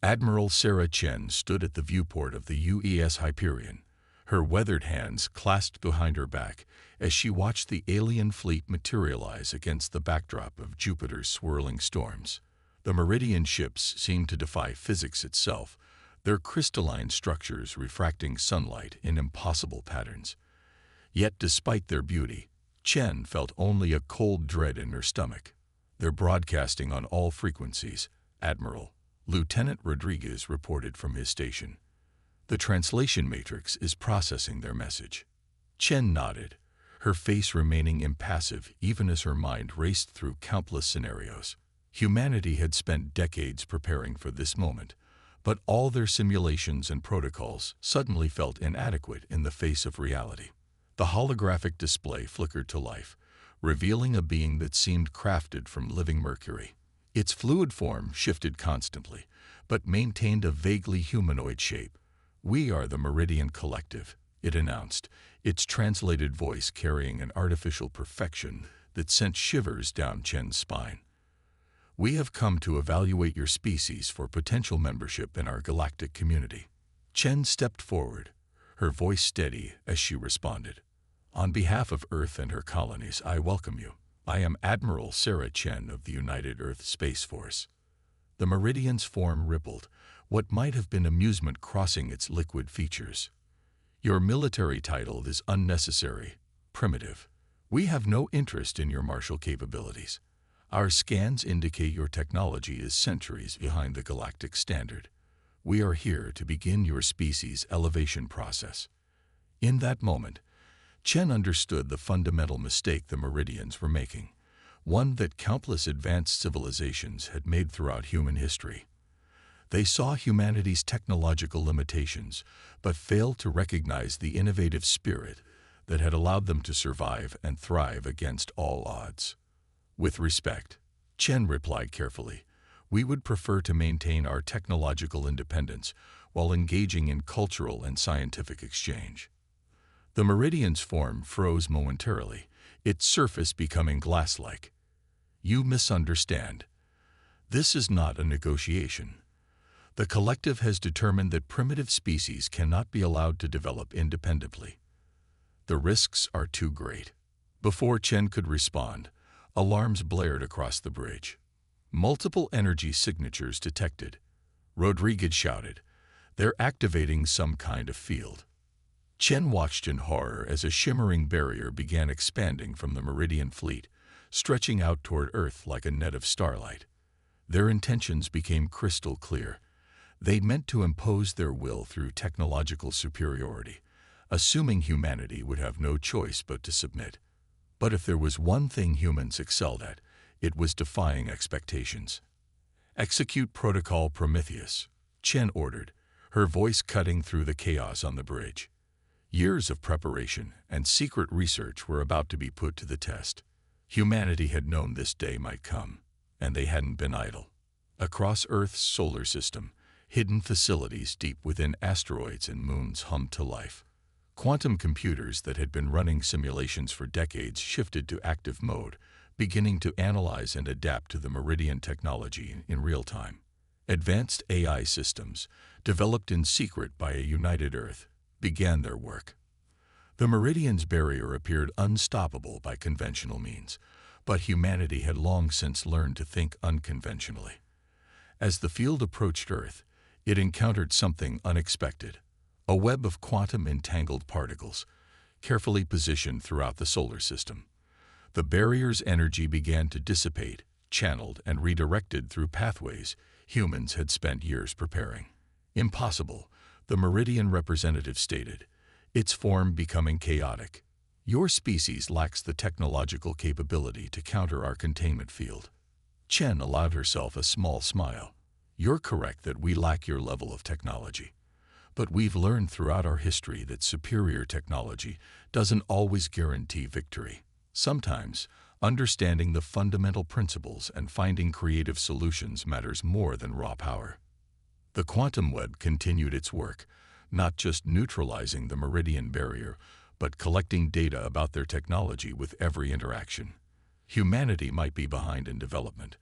Admiral Sarah Chen stood at the viewport of the UES Hyperion, her weathered hands clasped behind her back as she watched the alien fleet materialize against the backdrop of Jupiter's swirling storms. The Meridian ships seemed to defy physics itself, their crystalline structures refracting sunlight in impossible patterns. Yet despite their beauty, Chen felt only a cold dread in her stomach. "They're broadcasting on all frequencies, Admiral," Lieutenant Rodriguez reported from his station. "The translation matrix is processing their message." Chen nodded, her face remaining impassive even as her mind raced through countless scenarios. Humanity had spent decades preparing for this moment, but all their simulations and protocols suddenly felt inadequate in the face of reality. The holographic display flickered to life, revealing a being that seemed crafted from living mercury. Its fluid form shifted constantly, but maintained a vaguely humanoid shape. "We are the Meridian Collective," it announced, its translated voice carrying an artificial perfection that sent shivers down Chen's spine. "We have come to evaluate your species for potential membership in our galactic community." Chen stepped forward, her voice steady as she responded. "On behalf of Earth and her colonies, I welcome you. I am Admiral Sarah Chen of the United Earth Space Force." The Meridian's form rippled, what might have been amusement crossing its liquid features. "Your military title is unnecessary, primitive. We have no interest in your martial capabilities. Our scans indicate your technology is centuries behind the galactic standard. We are here to begin your species' elevation process." In that moment, Chen understood the fundamental mistake the Meridians were making, one that countless advanced civilizations had made throughout human history. They saw humanity's technological limitations, but failed to recognize the innovative spirit that had allowed them to survive and thrive against all odds. "With respect," Chen replied carefully, "we would prefer to maintain our technological independence while engaging in cultural and scientific exchange." The Meridian's form froze momentarily, its surface becoming glass-like. "You misunderstand. This is not a negotiation. The collective has determined that primitive species cannot be allowed to develop independently. The risks are too great." Before Chen could respond, alarms blared across the bridge. "Multiple energy signatures detected," Rodriguez shouted. "They're activating some kind of field." Chen watched in horror as a shimmering barrier began expanding from the Meridian fleet, stretching out toward Earth like a net of starlight. Their intentions became crystal clear. They meant to impose their will through technological superiority, assuming humanity would have no choice but to submit. But if there was one thing humans excelled at, it was defying expectations. "Execute Protocol Prometheus," Chen ordered, her voice cutting through the chaos on the bridge. Years of preparation and secret research were about to be put to the test. Humanity had known this day might come, and they hadn't been idle. Across Earth's solar system, hidden facilities deep within asteroids and moons hummed to life. Quantum computers that had been running simulations for decades shifted to active mode, beginning to analyze and adapt to the Meridian technology in real time. Advanced AI systems, developed in secret by a united Earth, began their work. The Meridian's barrier appeared unstoppable by conventional means, but humanity had long since learned to think unconventionally. As the field approached Earth, it encountered something unexpected: a web of quantum-entangled particles, carefully positioned throughout the solar system. The barrier's energy began to dissipate, channeled and redirected through pathways humans had spent years preparing. "Impossible," the Meridian representative stated, its form becoming chaotic. "Your species lacks the technological capability to counter our containment field." Chen allowed herself a small smile. "You're correct that we lack your level of technology. But we've learned throughout our history that superior technology doesn't always guarantee victory. Sometimes, understanding the fundamental principles and finding creative solutions matters more than raw power." The quantum web continued its work, not just neutralizing the Meridian barrier, but collecting data about their technology with every interaction. Humanity might be behind in development,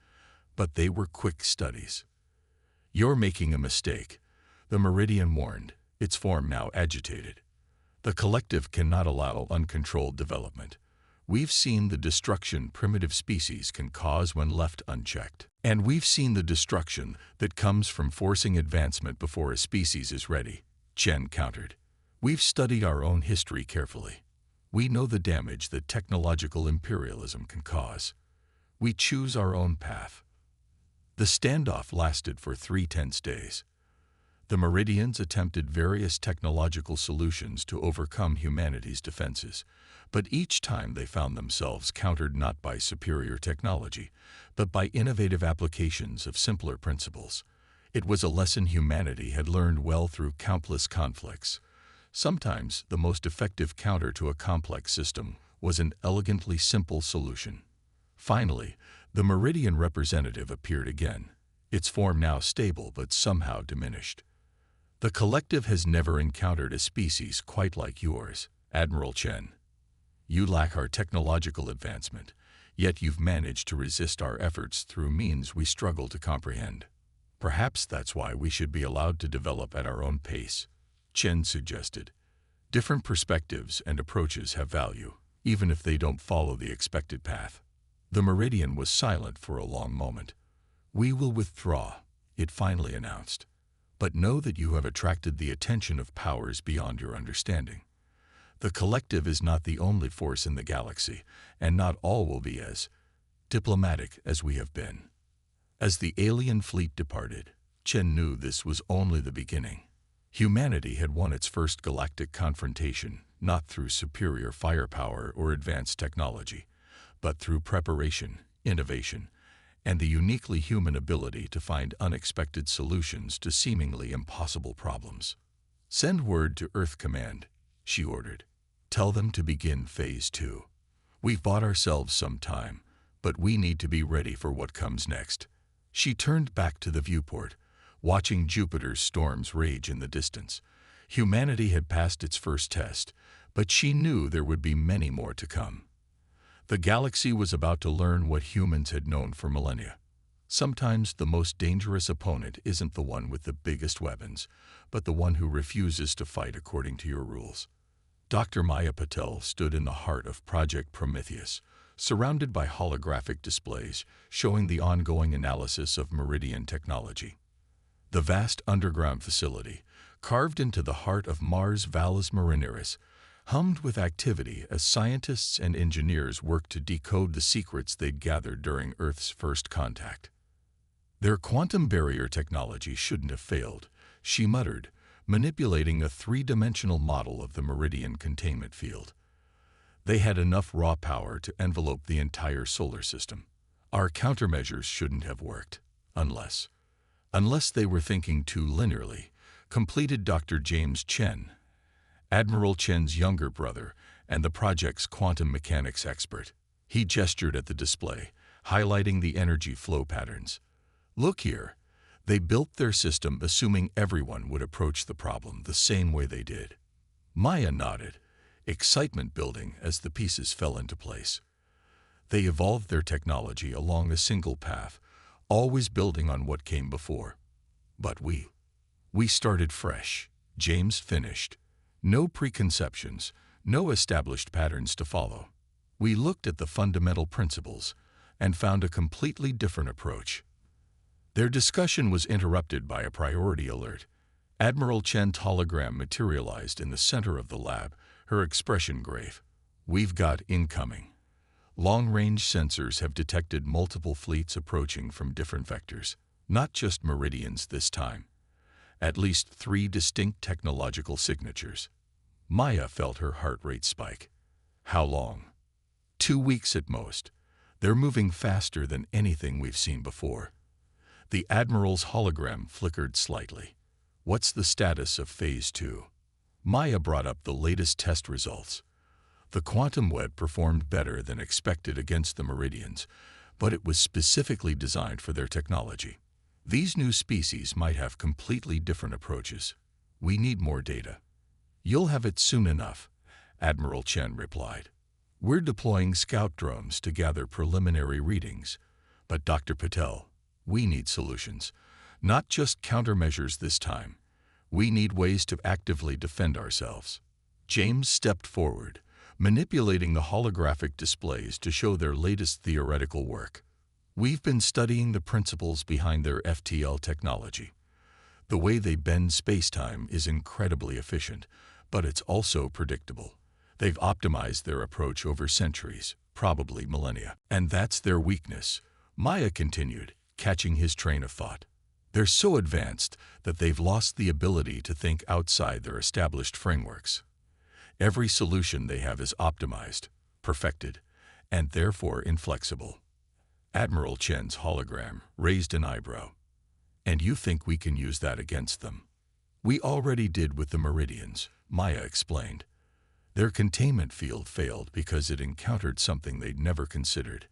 but they were quick studies. You're making a mistake, the Meridian warned, its form now agitated. The collective cannot allow uncontrolled development. We've seen the destruction primitive species can cause when left unchecked. And we've seen the destruction that comes from forcing advancement before a species is ready, Chen countered. We've studied our own history carefully. We know the damage that technological imperialism can cause. We choose our own path. The standoff lasted for 3 tense days. The Meridians attempted various technological solutions to overcome humanity's defenses, but each time they found themselves countered not by superior technology, but by innovative applications of simpler principles. It was a lesson humanity had learned well through countless conflicts. Sometimes the most effective counter to a complex system was an elegantly simple solution. Finally, the Meridian representative appeared again, its form now stable but somehow diminished. The collective has never encountered a species quite like yours, Admiral Chen. You lack our technological advancement, yet you've managed to resist our efforts through means we struggle to comprehend. Perhaps that's why we should be allowed to develop at our own pace, Chen suggested. Different perspectives and approaches have value, even if they don't follow the expected path. The Meridian was silent for a long moment. We will withdraw, it finally announced. But know that you have attracted the attention of powers beyond your understanding. The collective is not the only force in the galaxy, and not all will be as diplomatic as we have been. As the alien fleet departed, Chen knew this was only the beginning. Humanity had won its first galactic confrontation, not through superior firepower or advanced technology, but through preparation, innovation, and the uniquely human ability to find unexpected solutions to seemingly impossible problems. Send word to Earth Command, she ordered. Tell them to begin Phase 2. We've bought ourselves some time, but we need to be ready for what comes next. She turned back to the viewport, watching Jupiter's storms rage in the distance. Humanity had passed its first test, but she knew there would be many more to come. The galaxy was about to learn what humans had known for millennia. Sometimes the most dangerous opponent isn't the one with the biggest weapons, but the one who refuses to fight according to your rules. Dr. Maya Patel stood in the heart of Project Prometheus, surrounded by holographic displays showing the ongoing analysis of Meridian technology. The vast underground facility, carved into the heart of Mars Valles Marineris, hummed with activity as scientists and engineers worked to decode the secrets they'd gathered during Earth's first contact. Their quantum barrier technology shouldn't have failed, she muttered, manipulating a 3-dimensional model of the Meridian containment field. They had enough raw power to envelope the entire solar system. Our countermeasures shouldn't have worked, unless they were thinking too linearly, completed Dr. James Chen, Admiral Chen's younger brother and the project's quantum mechanics expert. He gestured at the display, highlighting the energy flow patterns. Look here. They built their system assuming everyone would approach the problem the same way they did. Maya nodded, excitement building as the pieces fell into place. They evolved their technology along a single path, always building on what came before. But we started fresh, James finished. No preconceptions, no established patterns to follow. We looked at the fundamental principles and found a completely different approach. Their discussion was interrupted by a priority alert. Admiral Chen's hologram materialized in the center of the lab, her expression grave. We've got incoming. Long-range sensors have detected multiple fleets approaching from different vectors, not just Meridians this time. At least 3 distinct technological signatures. Maya felt her heart rate spike. How long? 2 weeks at most. They're moving faster than anything we've seen before. The Admiral's hologram flickered slightly. What's the status of Phase 2? Maya brought up the latest test results. The quantum web performed better than expected against the Meridians, but it was specifically designed for their technology. These new species might have completely different approaches. We need more data. You'll have it soon enough, Admiral Chen replied. We're deploying scout drones to gather preliminary readings. But Dr. Patel, we need solutions, Not just countermeasures this time. We need ways to actively defend ourselves. James stepped forward, manipulating the holographic displays to show their latest theoretical work. We've been studying the principles behind their FTL technology. The way they bend space-time is incredibly efficient, but it's also predictable. They've optimized their approach over centuries, probably millennia. And that's their weakness, Maya continued, catching his train of thought. They're so advanced that they've lost the ability to think outside their established frameworks. Every solution they have is optimized, perfected, and therefore inflexible. Admiral Chen's hologram raised an eyebrow. And you think we can use that against them? We already did with the Meridians, Maya explained. Their containment field failed because it encountered something they'd never considered.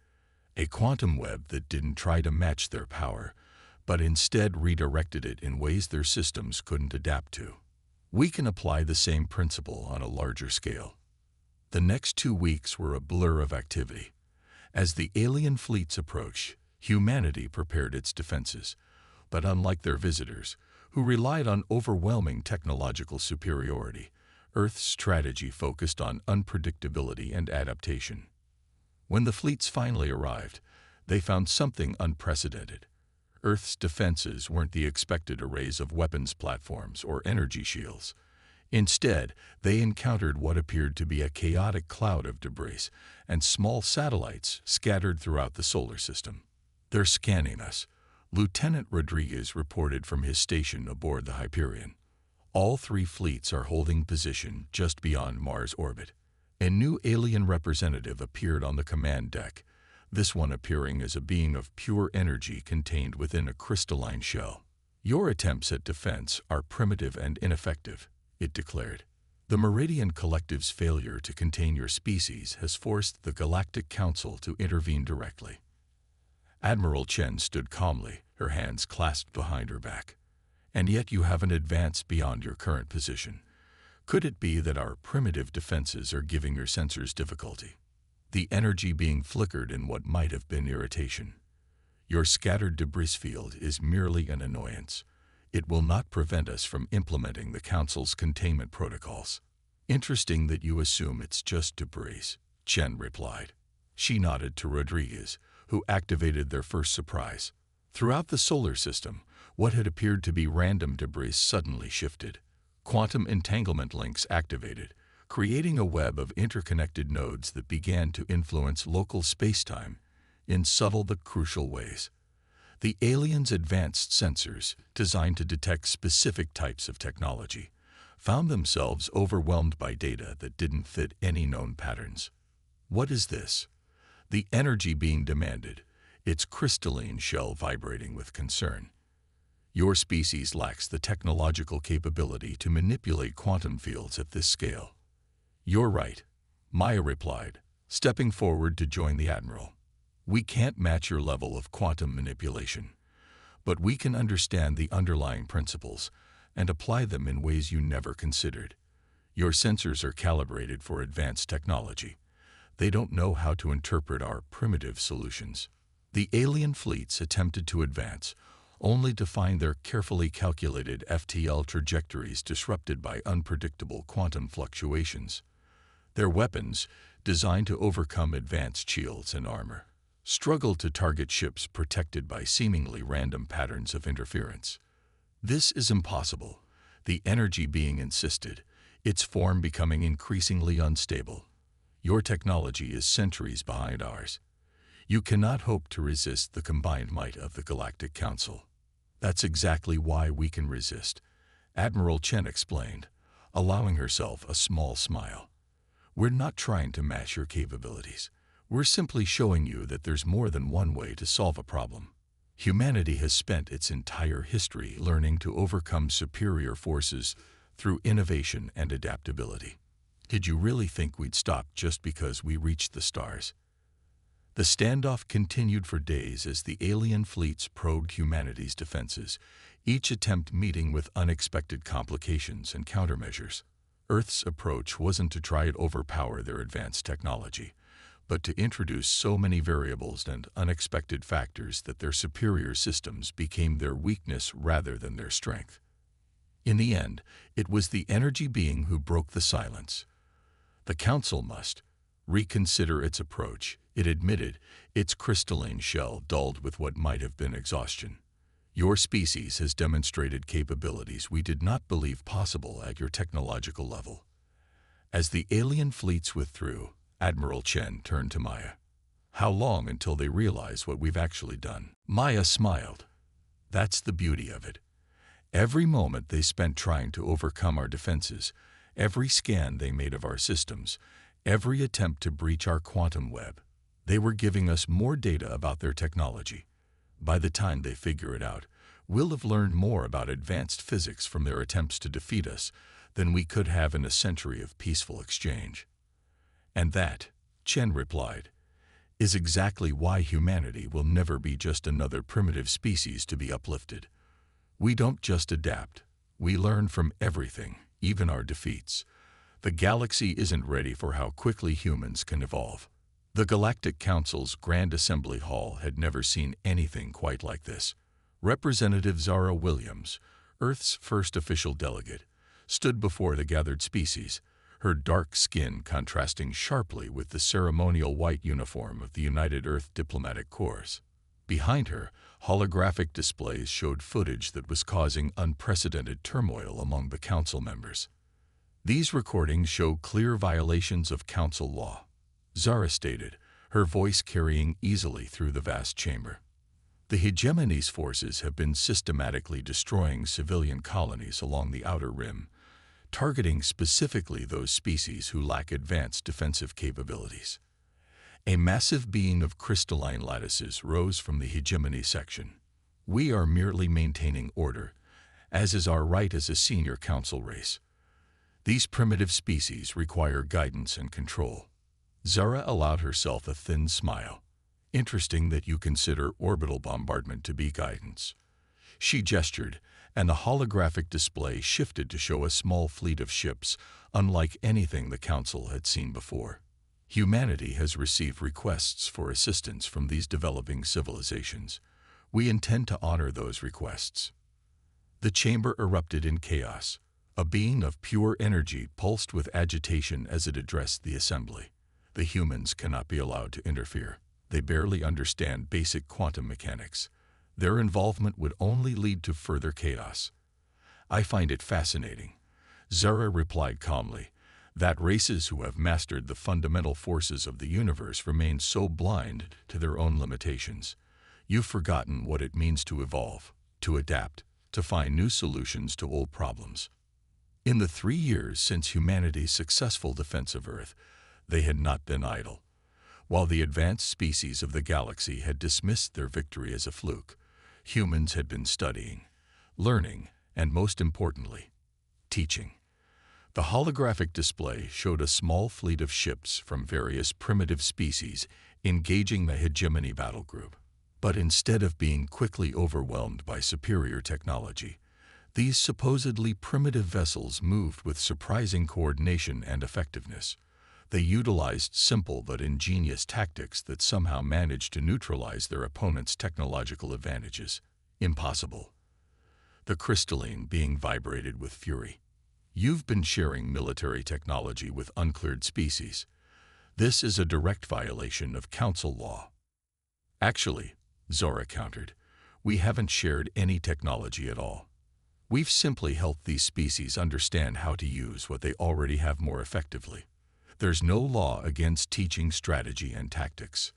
A quantum web that didn't try to match their power, but instead redirected it in ways their systems couldn't adapt to. We can apply the same principle on a larger scale. The next 2 weeks were a blur of activity. As the alien fleets approached, humanity prepared its defenses. But unlike their visitors, who relied on overwhelming technological superiority, Earth's strategy focused on unpredictability and adaptation. When the fleets finally arrived, they found something unprecedented. Earth's defenses weren't the expected arrays of weapons platforms or energy shields. Instead, they encountered what appeared to be a chaotic cloud of debris and small satellites scattered throughout the solar system. "They're scanning us," Lieutenant Rodriguez reported from his station aboard the Hyperion. "All 3 fleets are holding position just beyond Mars' orbit." A new alien representative appeared on the command deck, this one appearing as a being of pure energy contained within a crystalline shell. "Your attempts at defense are primitive and ineffective," it declared. "The Meridian Collective's failure to contain your species has forced the Galactic Council to intervene directly." Admiral Chen stood calmly, her hands clasped behind her back. "And yet you haven't advanced beyond your current position. Could it be that our primitive defenses are giving your sensors difficulty? The energy being flickered in what might have been irritation. Your scattered debris field is merely an annoyance. It will not prevent us from implementing the Council's containment protocols." "Interesting that you assume it's just debris," Chen replied. She nodded to Rodriguez, who activated their first surprise. Throughout the solar system, what had appeared to be random debris suddenly shifted. Quantum entanglement links activated, creating a web of interconnected nodes that began to influence local spacetime in subtle but crucial ways. The aliens' advanced sensors, designed to detect specific types of technology, found themselves overwhelmed by data that didn't fit any known patterns. "What is this?" The energy being demanded, its crystalline shell vibrating with concern. "Your species lacks the technological capability to manipulate quantum fields at this scale." "You're right," Maya replied, stepping forward to join the Admiral. "We can't match your level of quantum manipulation, but we can understand the underlying principles and apply them in ways you never considered. Your sensors are calibrated for advanced technology. They don't know how to interpret our primitive solutions." The alien fleets attempted to advance, only to find their carefully calculated FTL trajectories disrupted by unpredictable quantum fluctuations. Their weapons, designed to overcome advanced shields and armor, struggled to target ships protected by seemingly random patterns of interference. "This is impossible," the energy being insisted, its form becoming increasingly unstable. "Your technology is centuries behind ours. You cannot hope to resist the combined might of the Galactic Council." "That's exactly why we can resist," Admiral Chen explained, allowing herself a small smile. "We're not trying to match your capabilities. We're simply showing you that there's more than one way to solve a problem. Humanity has spent its entire history learning to overcome superior forces through innovation and adaptability. Did you really think we'd stop just because we reached the stars?" The standoff continued for days as the alien fleets probed humanity's defenses, each attempt meeting with unexpected complications and countermeasures. Earth's approach wasn't to try to overpower their advanced technology, but to introduce so many variables and unexpected factors that their superior systems became their weakness rather than their strength. In the end, it was the energy being who broke the silence. The Council must reconsider its approach, it admitted, its crystalline shell dulled with what might have been exhaustion. Your species has demonstrated capabilities we did not believe possible at your technological level. As the alien fleets withdrew, Admiral Chen turned to Maya. How long until they realize what we've actually done? Maya smiled. That's the beauty of it. Every moment they spent trying to overcome our defenses, every scan they made of our systems, every attempt to breach our quantum web, they were giving us more data about their technology. By the time they figure it out, we'll have learned more about advanced physics from their attempts to defeat us than we could have in a century of peaceful exchange. And that, Chen replied, is exactly why humanity will never be just another primitive species to be uplifted. We don't just adapt, we learn from everything, even our defeats. The galaxy isn't ready for how quickly humans can evolve. The Galactic Council's Grand Assembly Hall had never seen anything quite like this. Representative Zara Williams, Earth's first official delegate, stood before the gathered species, her dark skin contrasting sharply with the ceremonial white uniform of the United Earth Diplomatic Corps. Behind her, holographic displays showed footage that was causing unprecedented turmoil among the Council members. These recordings show clear violations of Council law, Zara stated, her voice carrying easily through the vast chamber. The hegemony's forces have been systematically destroying civilian colonies along the outer rim, targeting specifically those species who lack advanced defensive capabilities. A massive being of crystalline lattices rose from the hegemony section. We are merely maintaining order, as is our right as a senior council race. These primitive species require guidance and control. Zara allowed herself a thin smile. Interesting that you consider orbital bombardment to be guidance. She gestured, and the holographic display shifted to show a small fleet of ships, unlike anything the Council had seen before. Humanity has received requests for assistance from these developing civilizations. We intend to honor those requests. The chamber erupted in chaos. A being of pure energy pulsed with agitation as it addressed the assembly. The humans cannot be allowed to interfere. They barely understand basic quantum mechanics. Their involvement would only lead to further chaos. I find it fascinating, Zara replied calmly, that races who have mastered the fundamental forces of the universe remain so blind to their own limitations. You've forgotten what it means to evolve, to adapt, to find new solutions to old problems. In the 3 years since humanity's successful defense of Earth, they had not been idle. While the advanced species of the galaxy had dismissed their victory as a fluke, humans had been studying, learning, and most importantly, teaching. The holographic display showed a small fleet of ships from various primitive species engaging the hegemony battle group. But instead of being quickly overwhelmed by superior technology, these supposedly primitive vessels moved with surprising coordination and effectiveness. They utilized simple but ingenious tactics that somehow managed to neutralize their opponent's technological advantages. Impossible. The crystalline being vibrated with fury. You've been sharing military technology with uncleared species. This is a direct violation of Council law. Actually, Zora countered, we haven't shared any technology at all. We've simply helped these species understand how to use what they already have more effectively. There's no law against teaching strategy and tactics.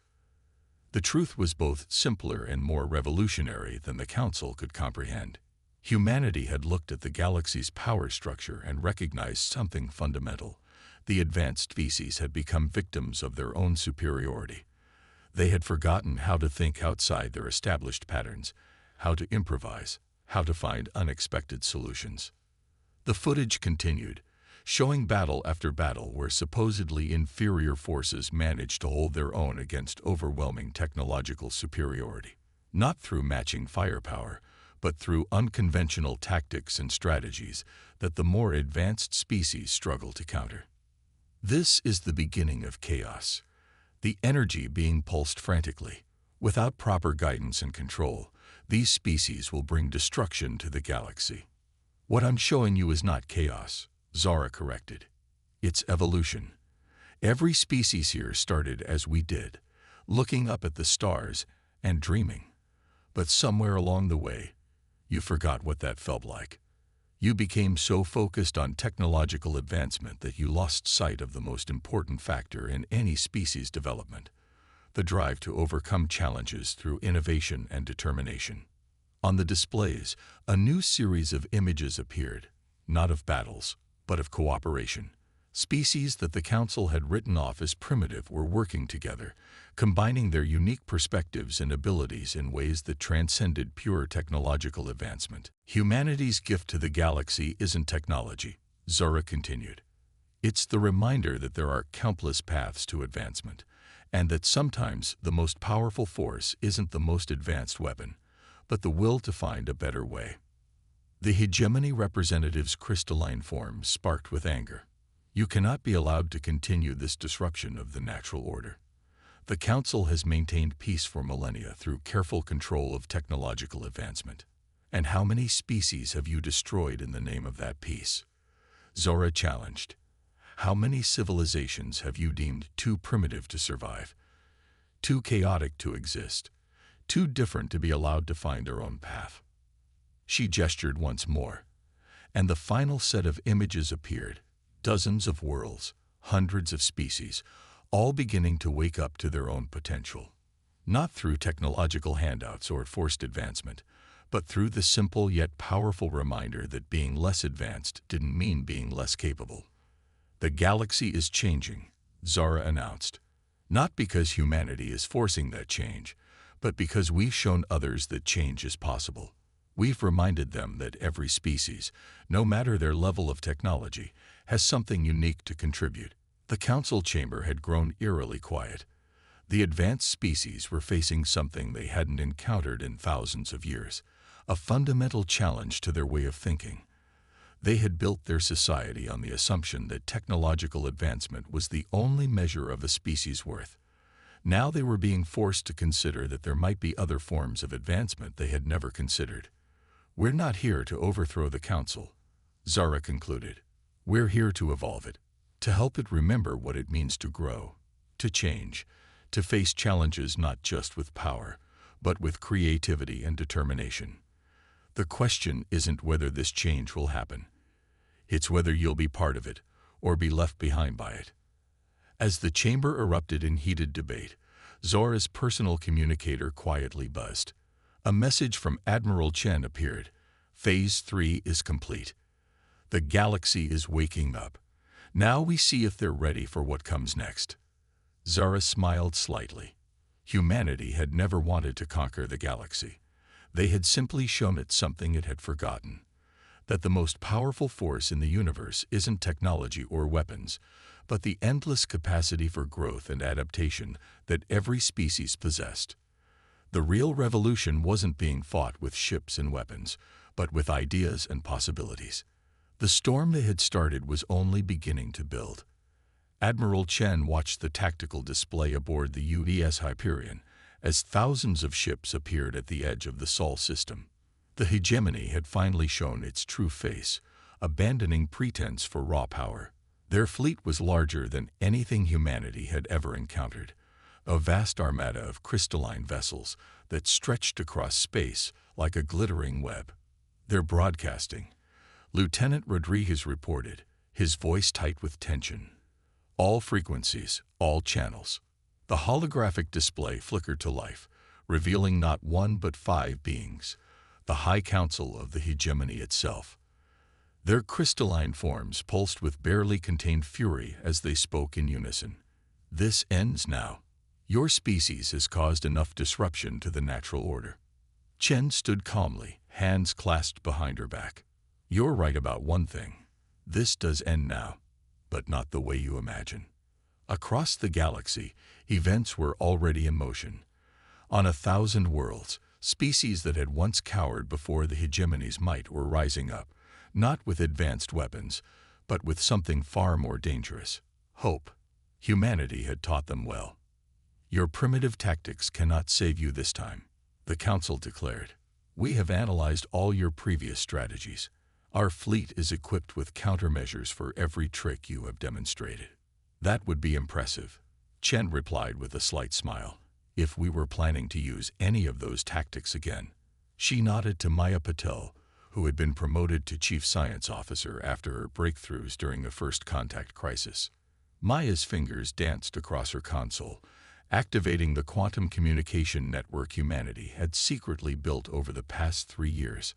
The truth was both simpler and more revolutionary than the Council could comprehend. Humanity had looked at the galaxy's power structure and recognized something fundamental. The advanced species had become victims of their own superiority. They had forgotten how to think outside their established patterns, how to improvise, how to find unexpected solutions. The footage continued, showing battle after battle where supposedly inferior forces managed to hold their own against overwhelming technological superiority, not through matching firepower, but through unconventional tactics and strategies that the more advanced species struggle to counter. This is the beginning of chaos. the energy being pulsed frantically. Without proper guidance and control, these species will bring destruction to the galaxy. What I'm showing you is not chaos, Zara corrected. It's evolution. Every species here started as we did, looking up at the stars and dreaming. But somewhere along the way, you forgot what that felt like. You became so focused on technological advancement that you lost sight of the most important factor in any species development, the drive to overcome challenges through innovation and determination. On the displays, a new series of images appeared, not of battles, but of cooperation. Species that the Council had written off as primitive were working together, combining their unique perspectives and abilities in ways that transcended pure technological advancement. Humanity's gift to the galaxy isn't technology, Zara continued. It's the reminder that there are countless paths to advancement, and that sometimes the most powerful force isn't the most advanced weapon, but the will to find a better way. The hegemony representative's crystalline form sparked with anger. You cannot be allowed to continue this disruption of the natural order. The Council has maintained peace for millennia through careful control of technological advancement. And how many species have you destroyed in the name of that peace? Zora challenged. How many civilizations have you deemed too primitive to survive, too chaotic to exist, too different to be allowed to find their own path? She gestured once more, and the final set of images appeared. Dozens of worlds, hundreds of species, all beginning to wake up to their own potential. Not through technological handouts or forced advancement, but through the simple yet powerful reminder that being less advanced didn't mean being less capable. The galaxy is changing, Zara announced. Not because humanity is forcing that change, but because we've shown others that change is possible. We've reminded them that every species, no matter their level of technology, has something unique to contribute. The Council chamber had grown eerily quiet. The advanced species were facing something they hadn't encountered in thousands of years, a fundamental challenge to their way of thinking. They had built their society on the assumption that technological advancement was the only measure of a species' worth. Now they were being forced to consider that there might be other forms of advancement they had never considered. We're not here to overthrow the Council, Zara concluded. We're here to evolve it, to help it remember what it means to grow, to change, to face challenges not just with power, but with creativity and determination. The question isn't whether this change will happen. It's whether you'll be part of it or be left behind by it. As the chamber erupted in heated debate, Zora's personal communicator quietly buzzed. A message from Admiral Chen appeared. Phase 3 is complete. The galaxy is waking up. Now we see if they're ready for what comes next. Zara smiled slightly. Humanity had never wanted to conquer the galaxy. They had simply shown it something it had forgotten. That the most powerful force in the universe isn't technology or weapons, but the endless capacity for growth and adaptation that every species possessed. The real revolution wasn't being fought with ships and weapons, but with ideas and possibilities. The storm they had started was only beginning to build. Admiral Chen watched the tactical display aboard the UES Hyperion as thousands of ships appeared at the edge of the Sol system. The hegemony had finally shown its true face, abandoning pretense for raw power. Their fleet was larger than anything humanity had ever encountered, a vast armada of crystalline vessels that stretched across space like a glittering web. They're broadcasting, Lieutenant Rodriguez reported, his voice tight with tension. All frequencies, all channels. The holographic display flickered to life, revealing not one but 5 beings, the High Council of the hegemony itself. Their crystalline forms pulsed with barely contained fury as they spoke in unison. This ends now. Your species has caused enough disruption to the natural order. Chen stood calmly, hands clasped behind her back. You're right about one thing. This does end now, but not the way you imagine. Across the galaxy, events were already in motion. On 1,000 worlds, species that had once cowered before the hegemony's might were rising up, not with advanced weapons, but with something far more dangerous: hope. Humanity had taught them well. Your primitive tactics cannot save you this time, the council declared. We have analyzed all your previous strategies. Our fleet is equipped with countermeasures for every trick you have demonstrated. That would be impressive, Chen replied with a slight smile. If we were planning to use any of those tactics again. She nodded to Maya Patel, who had been promoted to Chief Science Officer after her breakthroughs during the first contact crisis. Maya's fingers danced across her console, activating the quantum communication network humanity had secretly built over the past 3 years.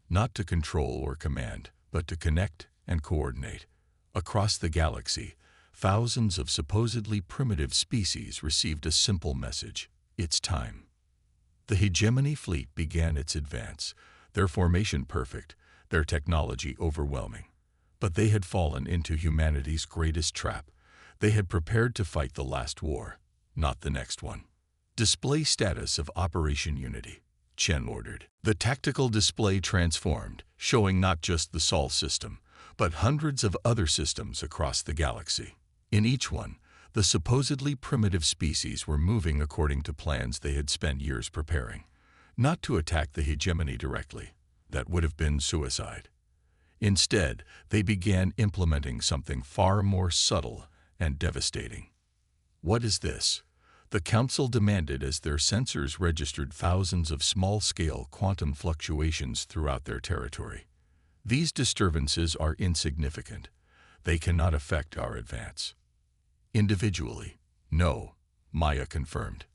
Not to control or command, but to connect and coordinate. Across the galaxy, thousands of supposedly primitive species received a simple message: it's time. The hegemony fleet began its advance, their formation perfect, their technology overwhelming. But they had fallen into humanity's greatest trap. They had prepared to fight the last war, not the next one. Display status of Operation Unity, Chen ordered. The tactical display transformed, showing not just the Sol system, but hundreds of other systems across the galaxy. In each one, the supposedly primitive species were moving according to plans they had spent years preparing. Not to attack the hegemony directly. That would have been suicide. Instead, they began implementing something far more subtle and devastating. What is this? The Council demanded as their sensors registered thousands of small-scale quantum fluctuations throughout their territory. These disturbances are insignificant. They cannot affect our advance. Individually, no, Maya confirmed.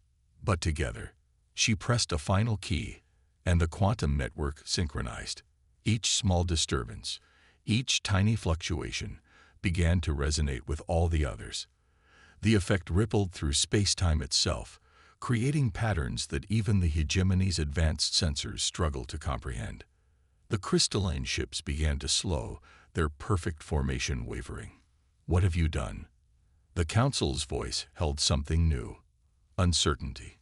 But together, she pressed a final key, and the quantum network synchronized. Each small disturbance, each tiny fluctuation, began to resonate with all the others. The effect rippled through space-time itself, creating patterns that even the hegemony's advanced sensors struggled to comprehend. The crystalline ships began to slow, their perfect formation wavering. What have you done? The Council's voice held something new: uncertainty.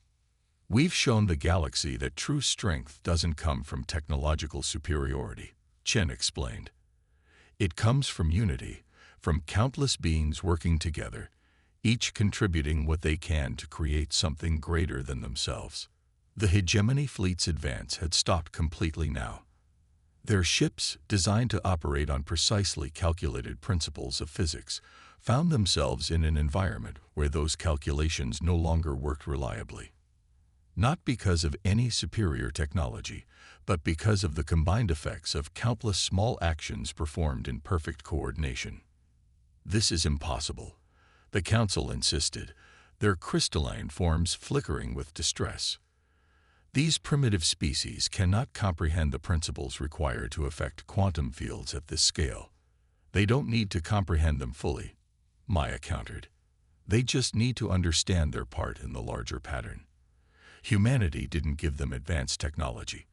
We've shown the galaxy that true strength doesn't come from technological superiority, Chen explained. It comes from unity, from countless beings working together, each contributing what they can to create something greater than themselves. The hegemony fleet's advance had stopped completely now. Their ships, designed to operate on precisely calculated principles of physics, found themselves in an environment where those calculations no longer worked reliably. Not because of any superior technology, but because of the combined effects of countless small actions performed in perfect coordination. This is impossible, the Council insisted, their crystalline forms flickering with distress. These primitive species cannot comprehend the principles required to affect quantum fields at this scale. They don't need to comprehend them fully, Maya countered. They just need to understand their part in the larger pattern. Humanity didn't give them advanced technology.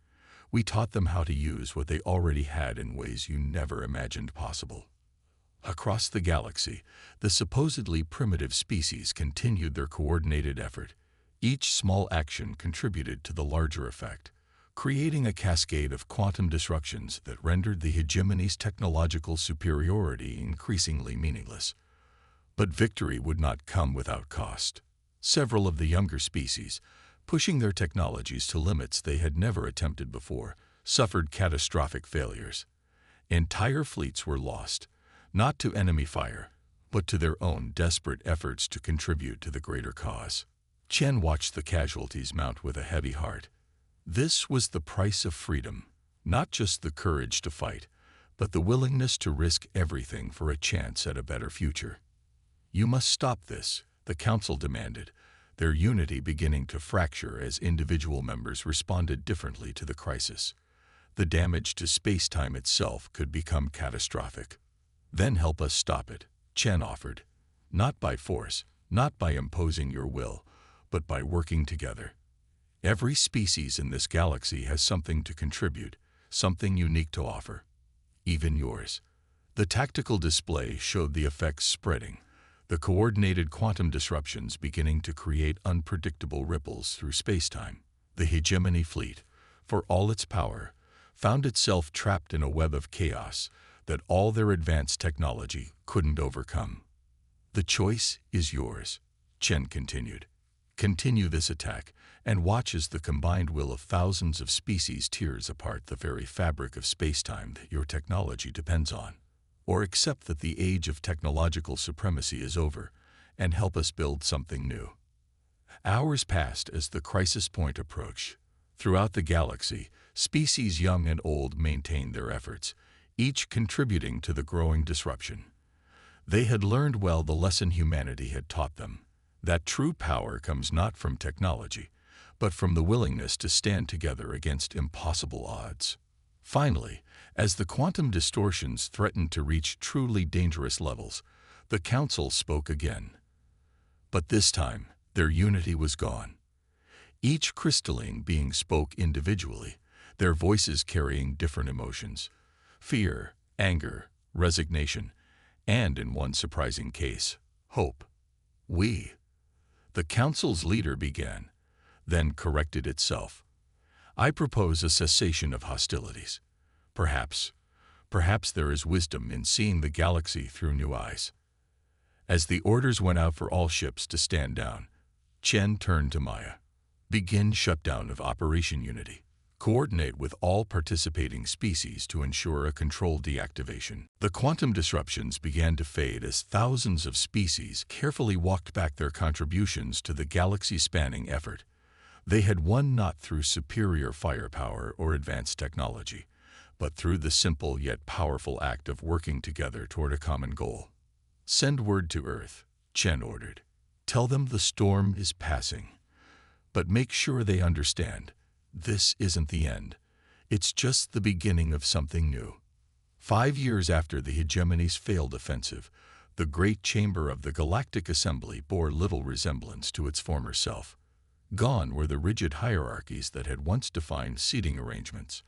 We taught them how to use what they already had in ways you never imagined possible. Across the galaxy, the supposedly primitive species continued their coordinated effort. Each small action contributed to the larger effect, creating a cascade of quantum disruptions that rendered the hegemony's technological superiority increasingly meaningless. But victory would not come without cost. Several of the younger species, pushing their technologies to limits they had never attempted before, suffered catastrophic failures. Entire fleets were lost, not to enemy fire, but to their own desperate efforts to contribute to the greater cause. Chen watched the casualties mount with a heavy heart. This was the price of freedom, not just the courage to fight, but the willingness to risk everything for a chance at a better future. You must stop this, the Council demanded, their unity beginning to fracture as individual members responded differently to the crisis. The damage to space-time itself could become catastrophic. Then help us stop it, Chen offered. Not by force, not by imposing your will, but by working together. Every species in this galaxy has something to contribute, something unique to offer. Even yours. The tactical display showed the effects spreading, the coordinated quantum disruptions beginning to create unpredictable ripples through spacetime. The hegemony fleet, for all its power, found itself trapped in a web of chaos that all their advanced technology couldn't overcome. The choice is yours, Chen continued. Continue this attack, and watch as the combined will of thousands of species tears apart the very fabric of space-time that your technology depends on. Or accept that the age of technological supremacy is over, and help us build something new. Hours passed as the crisis point approached. Throughout the galaxy, species young and old maintained their efforts, each contributing to the growing disruption. They had learned well the lesson humanity had taught them, that true power comes not from technology, but from the willingness to stand together against impossible odds. Finally, as the quantum distortions threatened to reach truly dangerous levels, the Council spoke again. But this time, their unity was gone. Each crystalline being spoke individually, their voices carrying different emotions: fear, anger, resignation, and, in one surprising case, hope. The Council's leader began, then corrected itself. I propose a cessation of hostilities. Perhaps there is wisdom in seeing the galaxy through new eyes. As the orders went out for all ships to stand down, Chen turned to Maya. Begin shutdown of Operation Unity. Coordinate with all participating species to ensure a controlled deactivation. The quantum disruptions began to fade as thousands of species carefully walked back their contributions to the galaxy-spanning effort. They had won not through superior firepower or advanced technology, but through the simple yet powerful act of working together toward a common goal. Send word to Earth, Chen ordered. Tell them the storm is passing. But make sure they understand, this isn't the end. It's just the beginning of something new. 5 years after the hegemony's failed offensive, the great chamber of the Galactic Assembly bore little resemblance to its former self. Gone were the rigid hierarchies that had once defined seating arrangements.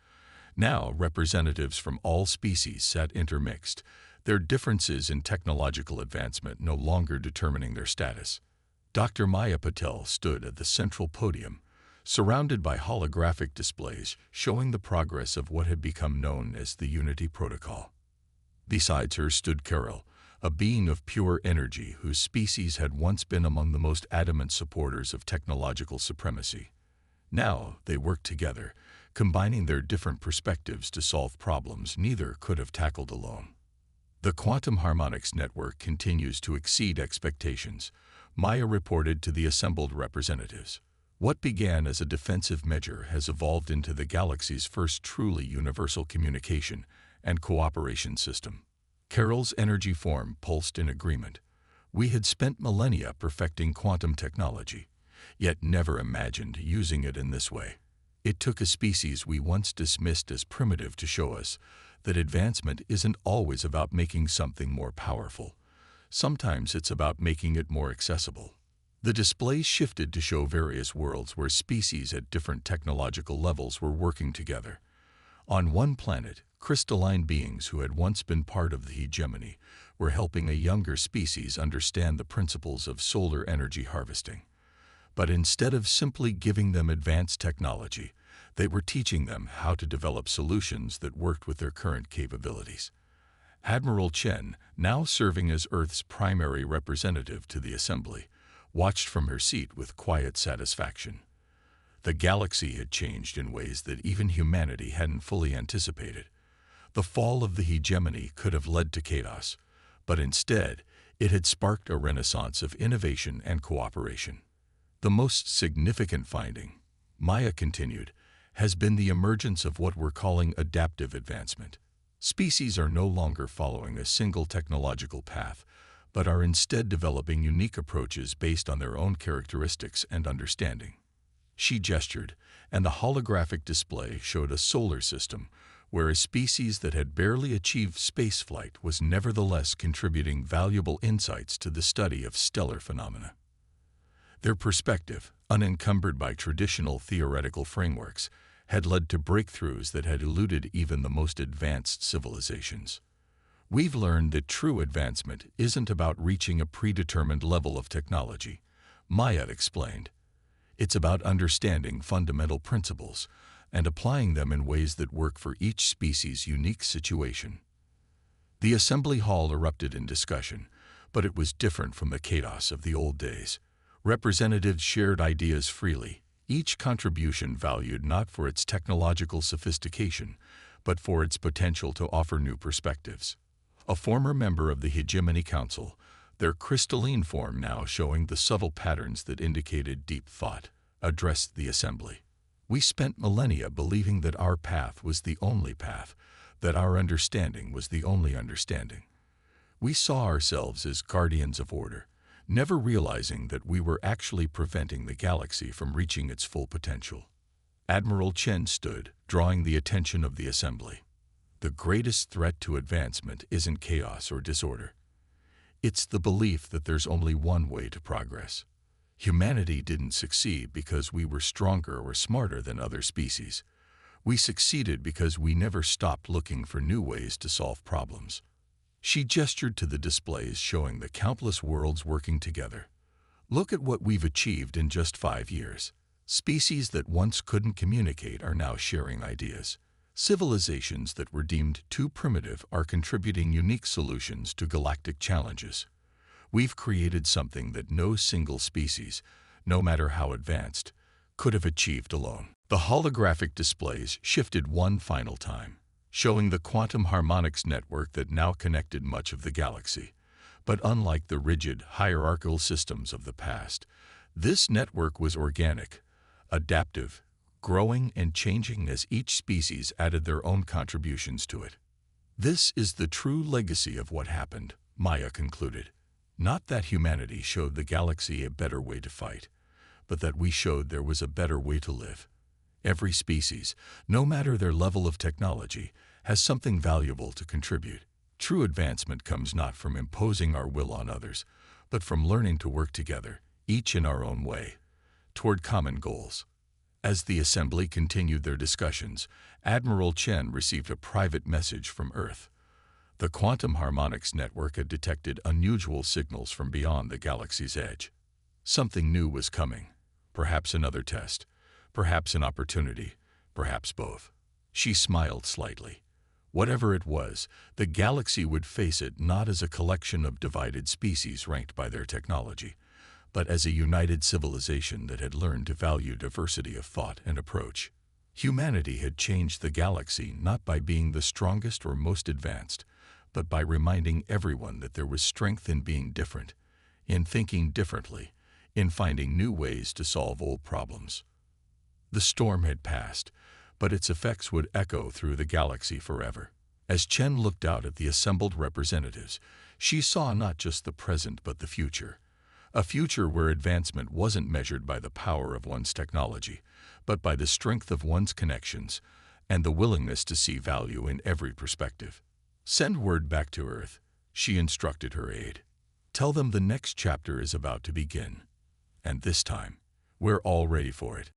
Now representatives from all species sat intermixed, their differences in technological advancement no longer determining their status. Dr. Maya Patel stood at the central podium, surrounded by holographic displays showing the progress of what had become known as the Unity Protocol. Besides her stood Carol, a being of pure energy whose species had once been among the most adamant supporters of technological supremacy. Now they worked together, combining their different perspectives to solve problems neither could have tackled alone. The quantum harmonics network continues to exceed expectations, Maya reported to the assembled representatives. What began as a defensive measure has evolved into the galaxy's first truly universal communication and cooperation system. Carol's energy form pulsed in agreement. We had spent millennia perfecting quantum technology, yet never imagined using it in this way. It took a species we once dismissed as primitive to show us that advancement isn't always about making something more powerful. Sometimes it's about making it more accessible. The displays shifted to show various worlds where species at different technological levels were working together. On one planet, crystalline beings who had once been part of the hegemony were helping a younger species understand the principles of solar energy harvesting. But instead of simply giving them advanced technology, they were teaching them how to develop solutions that worked with their current capabilities. Admiral Chen, now serving as Earth's primary representative to the Assembly, watched from her seat with quiet satisfaction. The galaxy had changed in ways that even humanity hadn't fully anticipated. The fall of the hegemony could have led to chaos, but instead, it had sparked a renaissance of innovation and cooperation. The most significant finding, Maya continued, has been the emergence of what we're calling adaptive advancement. Species are no longer following a single technological path, but are instead developing unique approaches based on their own characteristics and understanding. She gestured, and the holographic display showed a solar system where a species that had barely achieved spaceflight was nevertheless contributing valuable insights to the study of stellar phenomena. Their perspective, unencumbered by traditional theoretical frameworks, had led to breakthroughs that had eluded even the most advanced civilizations. We've learned that true advancement isn't about reaching a predetermined level of technology, Maya explained. It's about understanding fundamental principles and applying them in ways that work for each species' unique situation. The assembly hall erupted in discussion, but it was different from the chaos of the old days. Representatives shared ideas freely, each contribution valued not for its technological sophistication, but for its potential to offer new perspectives. A former member of the Hegemony Council, their crystalline form now showing the subtle patterns that indicated deep thought, addressed the assembly. We spent millennia believing that our path was the only path, that our understanding was the only understanding. We saw ourselves as guardians of order, never realizing that we were actually preventing the galaxy from reaching its full potential. Admiral Chen stood, drawing the attention of the assembly. The greatest threat to advancement isn't chaos or disorder. It's the belief that there's only one way to progress. Humanity didn't succeed because we were stronger or smarter than other species. We succeeded because we never stopped looking for new ways to solve problems. She gestured to the displays showing the countless worlds working together. Look at what we've achieved in just 5 years. Species that once couldn't communicate are now sharing ideas. Civilizations that were deemed too primitive are contributing unique solutions to galactic challenges. We've created something that no single species, no matter how advanced, could have achieved alone. The holographic displays shifted one final time, showing the quantum harmonics network that now connected much of the galaxy. But unlike the rigid, hierarchical systems of the past, this network was organic, adaptive, growing and changing as each species added their own contributions to it. This is the true legacy of what happened, Maya concluded. Not that humanity showed the galaxy a better way to fight, but that we showed there was a better way to live. Every species, no matter their level of technology, has something valuable to contribute. True advancement comes not from imposing our will on others, but from learning to work together, each in our own way, toward common goals. As the assembly continued their discussions, Admiral Chen received a private message from Earth. The quantum harmonics network had detected unusual signals from beyond the galaxy's edge. Something new was coming, perhaps another test, perhaps an opportunity, perhaps both. She smiled slightly. Whatever it was, the galaxy would face it not as a collection of divided species ranked by their technology, but as a united civilization that had learned to value diversity of thought and approach. Humanity had changed the galaxy not by being the strongest or most advanced, but by reminding everyone that there was strength in being different, in thinking differently, in finding new ways to solve old problems. The storm had passed, but its effects would echo through the galaxy forever. As Chen looked out at the assembled representatives, she saw not just the present but the future. A future where advancement wasn't measured by the power of one's technology, but by the strength of one's connections and the willingness to see value in every perspective. Send word back to Earth, she instructed her aide. Tell them the next chapter is about to begin. And this time, we're all ready for it.